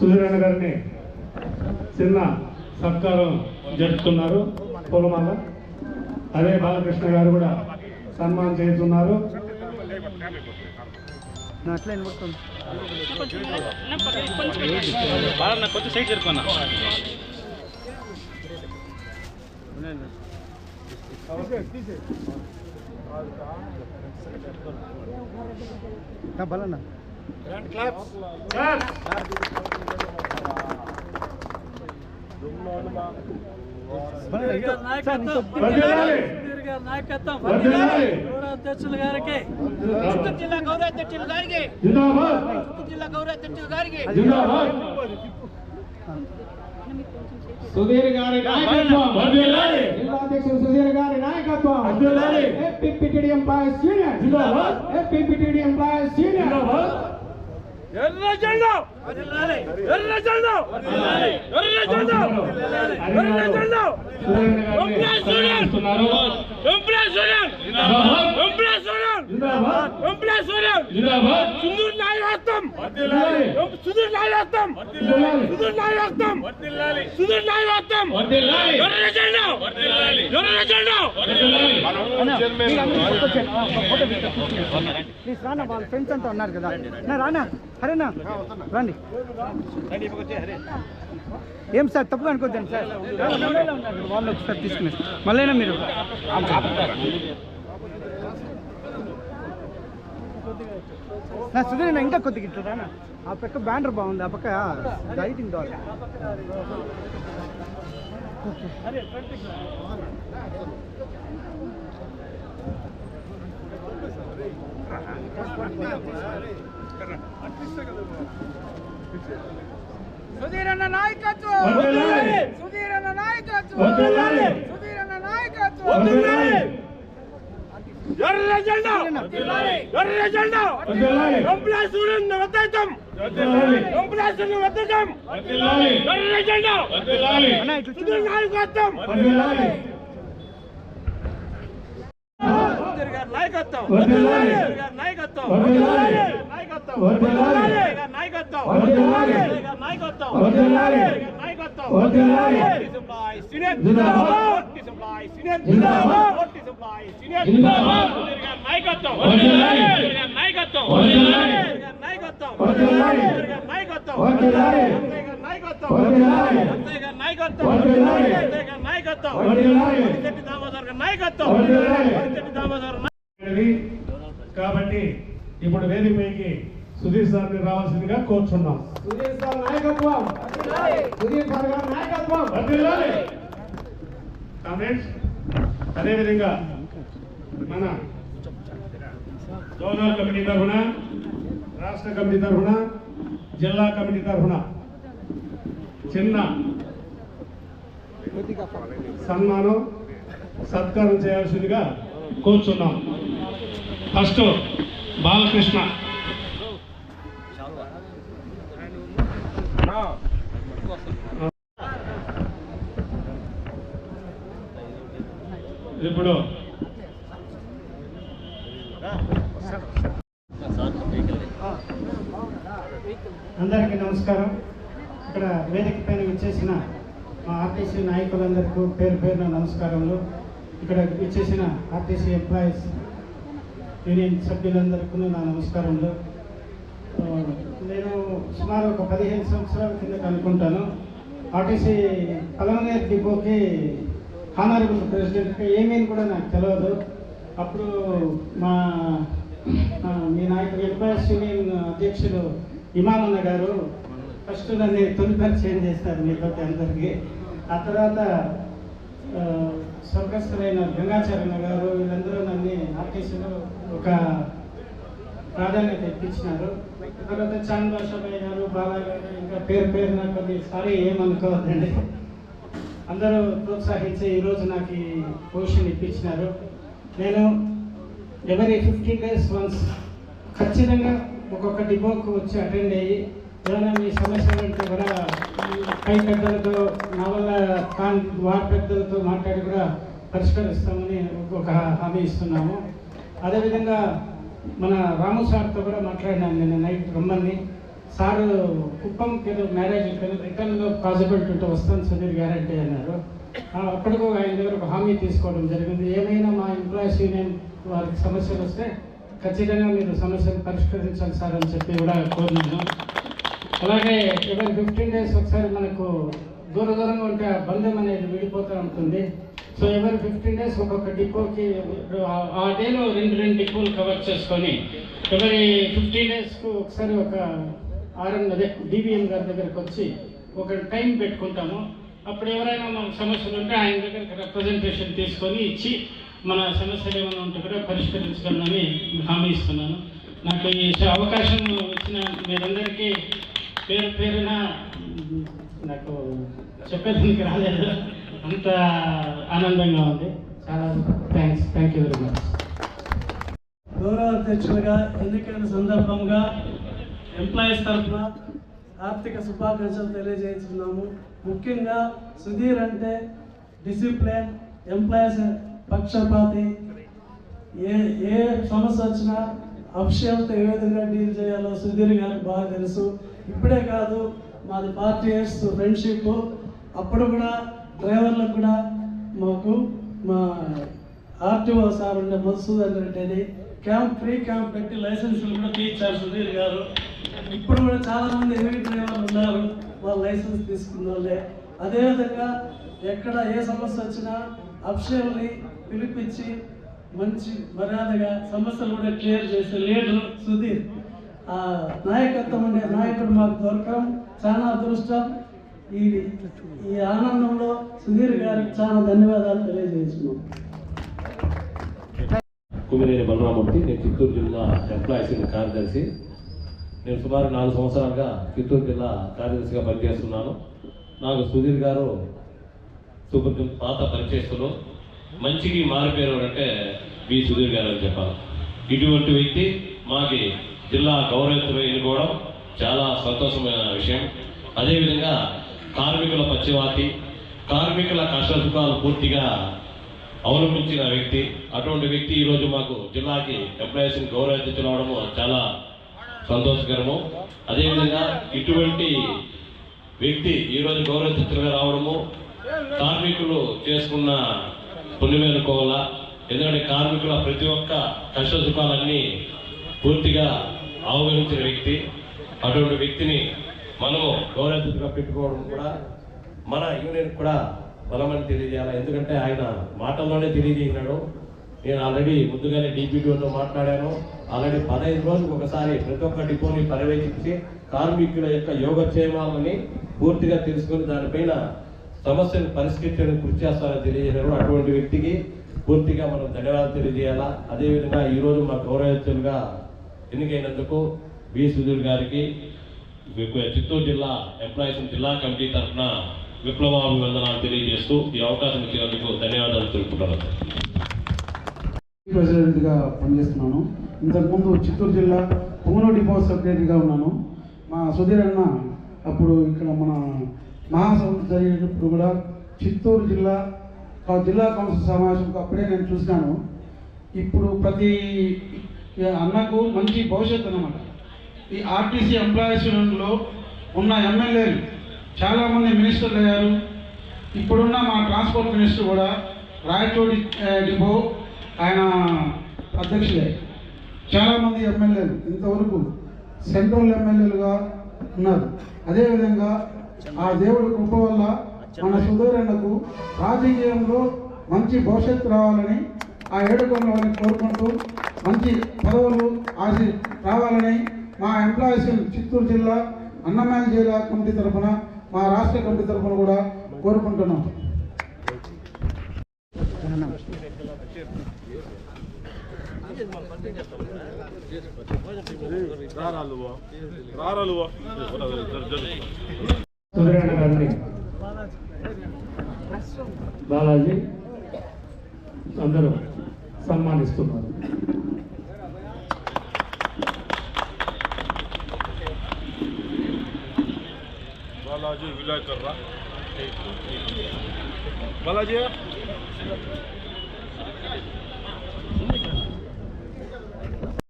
సుధీరన్న గారిని చిన్న సత్కారం జరుపుతున్నారు పూలమాల. అదే బాలకృష్ణ గారు కూడా సన్మానం చేస్తున్నారు. కొంచెం సైడ్ జరుపుకున్నా. బలన్నా అధ్యక్షులు గారికి, చిత్తూరు జిల్లా గౌరవాధ్యక్షులు గారికి, చిత్తూరు జిల్లా గౌరవాధ్యక్షులు గారికి, సుధీర్ గారి నాయకత్వం, జిల్లా అధ్యక్షులు సుధీర్ గారి నాయకత్వం, APPTD employees union, APPTD employees union. ఎర్ర జెండా, ఎర్ర జెండా, ఎర్ర జెండా, ఎర్ర జెండా. సుధీర్ నాయకత్వం, సుధీర్ నాయకత్వం, సుధీర్ నాయకత్వం, సుధీర్ నాయకత్వం. ఎర్ర జెండా, ఎర్ర జెండా. ప్లీజ్ రానా, వాళ్ళ ఫ్రెండ్స్ అంతా ఉన్నారు కదా. రానా, హరేనా రండి. ఏం సార్ తప్పుగా అనుకోద్దాం సార్, వాళ్ళు ఒకసారి తీసుకుని మళ్ళీ మీరు సుధీర్ ఇంకా కొద్దిగా ఇట్లా ఆ పక్క బ్యానర్ బాగుంది, ఆ పక్క లైటింగ్ కావాలి. సుధీరన్న నాయకత్వం, సుధీరన్న నాయకత్వం, సుధీరన్న నాయకత్వం. ఎర్ర జెండా, ఎర్ర జెండా. ఎంప్లాయీస్ వద్దం, ఎంప్లాయీస్ వద్దం. ఎర్ర జెండా, సుధీర్ నాయకత్వం, నాయకత్వం, నాయకత్వం, నాయకత్వం, నాయకత్వం, నాయకత్వం. కాబట్టి ఇప్పుడు వేదికపైకి సుధీర్ సార్ని రావాల్సిందిగా కోరుచున్నాం. సుధీర్ సార్ నాయకత్వం, సుధీర్ సార్ గారి నాయకత్వం. కామెంట్స్. అదేవిధంగా మన జోనల్ కమిటీ తరఫున, రాష్ట్ర కమిటీ తరఫున, జిల్లా కమిటీ తరఫున చిన్న సన్మానం సత్కారం చేయాల్సిందిగా కోరుచున్నాం. ఫస్ట్ బాలకృష్ణ. ఇప్పుడు అందరికీ నమస్కారం. ఇక్కడ వేదిక పైన విచ్చేసిన మా ఆర్టీసీ నాయకులందరికీ పేరు పేరున నమస్కారములు. ఇక్కడ విచ్చేసిన ఆర్టీసీ ఎంప్లాయీస్ యూనియన్ సభ్యులందరికీ నా నమస్కారములు. నేను సుమారు ఒక 15 సంవత్సరాల కిందట అనుకుంటాను ఆర్టీసీ పలమనేరు డిపోకి హానరబుల్ ప్రెసిడెంట్గా ఏమేమి కూడా నాకు తెలియదు. అప్పుడు మీ నాయకుడు ఎంప్లాయీస్ యూనియన్ అధ్యక్షులు ఇమామన్న గారు ఫస్ట్ నన్ను తొలి పరిచయం చేస్తారు మీతో అందరికీ. ఆ తర్వాత స్వర్గస్థులైన గంగాచరణ గారు వీళ్ళందరూ నన్ను ఆర్టీసీలో ఒక ప్రాధాన్యత ఇప్పించినారు. తర్వాత చాంద్ బాషాబాయ్ గారు, బాలా గారు, ఇంకా పేరు పేరున కొద్దిసారి ఏమనుకోవద్దండి, అందరూ ప్రోత్సహించి ఈరోజు నాకు ఈ పొజిషన్ ఇప్పించినారు. నేను ఎవరీ 15 days వన్స్ ఖచ్చితంగా ఒక్కొక్క డిపోకు వచ్చి అటెండ్ అయ్యి ఏదైనా మీ సమస్యలు ఉంటే కూడా పై పెద్దలతో, నా వల్ల వార్డు పెద్దలతో మాట్లాడి కూడా పరిష్కరిస్తామని ఒక హామీ ఇస్తున్నాము. అదేవిధంగా మన రాము సార్తో కూడా మాట్లాడినాను నేను నైట్ రమ్మని. సార్ కుప్పంకి మ్యారేజ్ రిటర్న్లో పాసిబిలిటీ ఉంటే వస్తాను సుధీర్ గ్యారంటీ అన్నారు. అప్పటికి ఆయన దగ్గర ఒక హామీ తీసుకోవడం జరిగింది. ఏమైనా మా ఎంప్లాయీస్ యూనియన్ వారికి సమస్యలు వస్తే ఖచ్చితంగా మీరు సమస్యను పరిష్కరించాలి సార్ అని చెప్పి కూడా కోరినాను. అలాగే ఎవరి 15 days ఒకసారి మనకు దూరంగా ఉంటే ఆ బంధం అనేది విడిపోతూ ఉంటుంది. సో ఎవరి 15 days ఒక్కొక్క డిపోకి ఆ డేలో రెండు డిపోలు కవర్ చేసుకొని ఎవరి 15 daysకు ఒకసారి ఒక డిబిఎం గారి దగ్గరకు వచ్చి ఒక టైం పెట్టుకుంటాము. అప్పుడు ఎవరైనా మాకు సమస్యలు ఉంటే ఆయన దగ్గరికి రిప్రజెంటేషన్ తీసుకొని ఇచ్చి మన సమస్యలు ఏమైనా ఉంటే కూడా పరిష్కరించగలనని హామీ ఇస్తున్నాను. నాకు ఈ అవకాశం ఇచ్చిన మీరందరికీ పేరున నాకు చెప్పేదానికి రాలేదు, అంత ఆనందంగా ఉంది. చాలా థ్యాంక్ యూ వెరీ మచ్. గౌరవ అధ్యక్షులుగా ఎన్నికైన సందర్భంగా ఎంప్లాయీస్ తరఫున ఆర్థిక శుభాకాంక్షలు తెలియజేస్తున్నాము. ముఖ్యంగా సుధీర్ అంటే డిసిప్లిన్, ఎంప్లాయీస్ పక్షపాతి, ఏ సమస్య వచ్చినా అఫిషియల్తో ఏ విధంగా డీల్ చేయాలో సుధీర్ గారికి బాగా తెలుసు. ఇప్పుడే కాదు, మాది 40 years ఫ్రెండ్షిప్. అప్పుడు కూడా డ్రైవర్లకు కూడా మాకు మా ఆర్టీఓ సార్ ఉండే మధుసూదన్ రెడ్డిని ఫ్రీ క్యాంప్ పెట్టి లైసెన్సులు కూడా తీయించారు సుధీర్ గారు. ఇప్పుడు కూడా చాలామంది హెవీ డ్రైవర్లు ఉన్నారు, వాళ్ళు లైసెన్స్ తీసుకున్న వాళ్ళే. అదేవిధంగా ఎక్కడ ఏ సమస్య వచ్చినా అఫిషియల్ని పిలిపించి మంచి మర్యాదగా సమస్యలు కూడా క్లియర్ చేసే లీడర్ సుధీర్. ఆ నాయకత్వం ఉండే నాయకుడు మాకు దొరకడం చాలా అదృష్టం. ఈ ఆనందంలో సుధీర్ గారికి చాలా ధన్యవాదాలు తెలియజేస్తున్నాం. కుమినేని బలరామూర్తి, నేను చిత్తూరు జిల్లా ఎంప్లాయీస్ కార్యదర్శి. నేను సుమారు 4 సంవత్సరాలుగా చిత్తూరు జిల్లా కార్యదర్శిగా పనిచేస్తున్నాను. నాకు సుధీర్ గారు పాత పరిచయస్తులు, మంచికి మారిపోయారు అంటే వి సుధీర్ గారు అని చెప్పాలి. ఇటువంటి వ్యక్తి మాకి జిల్లా గౌరవత్తులు ఎన్నుకోవడం చాలా సంతోషమైన విషయం. అదేవిధంగా కార్మికుల పక్షవాతి, కార్మికుల కష్ట సుఖాలు పూర్తిగా అవలంబించిన వ్యక్తి. అటువంటి వ్యక్తి ఈరోజు మాకు జిల్లాకి ఎంప్లాయీస్ గౌరవాధ్యక్షులు అవడము చాలా సంతోషకరము. అదేవిధంగా ఇటువంటి వ్యక్తి ఈరోజు గౌరవాధ్యక్షులుగా రావడము కార్మికులు చేసుకున్న పుణ్యమేనుకోవాలా. ఎందుకంటే కార్మికుల ప్రతి ఒక్క కష్ట సుఖాలన్నీ పూర్తిగా అవగణించిన వ్యక్తి. అటువంటి వ్యక్తిని మనము గౌరవాధ్యక్షులుగా పెట్టుకోవడం కూడా మన యూనియన్ కూడా బలమని తెలియజేయాలి. ఎందుకంటే ఆయన మాటల్లోనే తెలియజేసినాడు. నేను ఆల్రెడీ ముందుగానే డిపిటీతో మాట్లాడాను. ఆల్రెడీ 15 రోజులకు ఒకసారి ప్రతి ఒక్క డిపోని పర్యవేక్షించి కార్మికుల యొక్క యోగక్షేమాలని పూర్తిగా తెలుసుకుని దానిపైన సమస్యను పరిష్కరించడానికి కృషి చేస్తారని తెలియజేశారు. అటువంటి వ్యక్తికి పూర్తిగా మనం ధన్యవాదాలు తెలియజేయాలా. అదేవిధంగా ఈరోజు మా గౌరవాధ్యక్షులుగా ఎన్నికైనందుకు వి సుధీర్ గారికి చిత్తూరు జిల్లా ఎంప్లాయీస్ జిల్లా కమిటీ తరఫున విప్లవాభివందనాలు తెలియజేస్తూ ఈ అవకాశం ఇచ్చినందుకు ధన్యవాదాలు తెలుపుతున్నాను. ప్రెసిడెంట్గా పనిచేస్తున్నాను. ఇంతకుముందు చిత్తూరు జిల్లా పొంగనూరు డిపో సెక్రటరీగా ఉన్నాను. మా సుధీర్ అన్న అప్పుడు ఇక్కడ మన మహాసభ జరిగేటప్పుడు కూడా చిత్తూరు జిల్లా కౌన్సిల్ సమావేశంకు అప్పుడే నేను చూసినాను. ఇప్పుడు ప్రతి అన్నకు మంచి భవిష్యత్తు అన్నమాట. ఈ ఆర్టీసీ ఎంప్లాయీస్ యూనియన్లో ఉన్న ఎమ్మెల్యేలు చాలామంది మినిస్టర్లు అయ్యారు. ఇప్పుడున్న మా ట్రాన్స్పోర్ట్ మినిస్టర్ కూడా రాయచోటి డిపో ఆయన అధ్యక్షులే. చాలామంది ఎమ్మెల్యేలు ఇంతవరకు సెంట్రల్ ఎమ్మెల్యేలుగా ఉన్నారు. అదేవిధంగా ఆ దేవుడి కృప వల్ల మన సుధీరన్నకు రాజకీయంలో మంచి భవిష్యత్తు రావాలని ఆ ఏడుకొండలని కోరుకుంటూ మంచి పదవులు రావాలని మా ఎంప్లాయీస్ చిత్తూరు జిల్లా అన్నమయ్య జిల్లా కమిటీ తరఫున మా రాష్ట్ర కమిటీ తరఫున కూడా కోరుకుంటున్నాం. సుధీరన్న గారిని బాలాజీ అందరూ సన్మానిస్తున్నారు. बालाजी विलय कर रहा बालाजी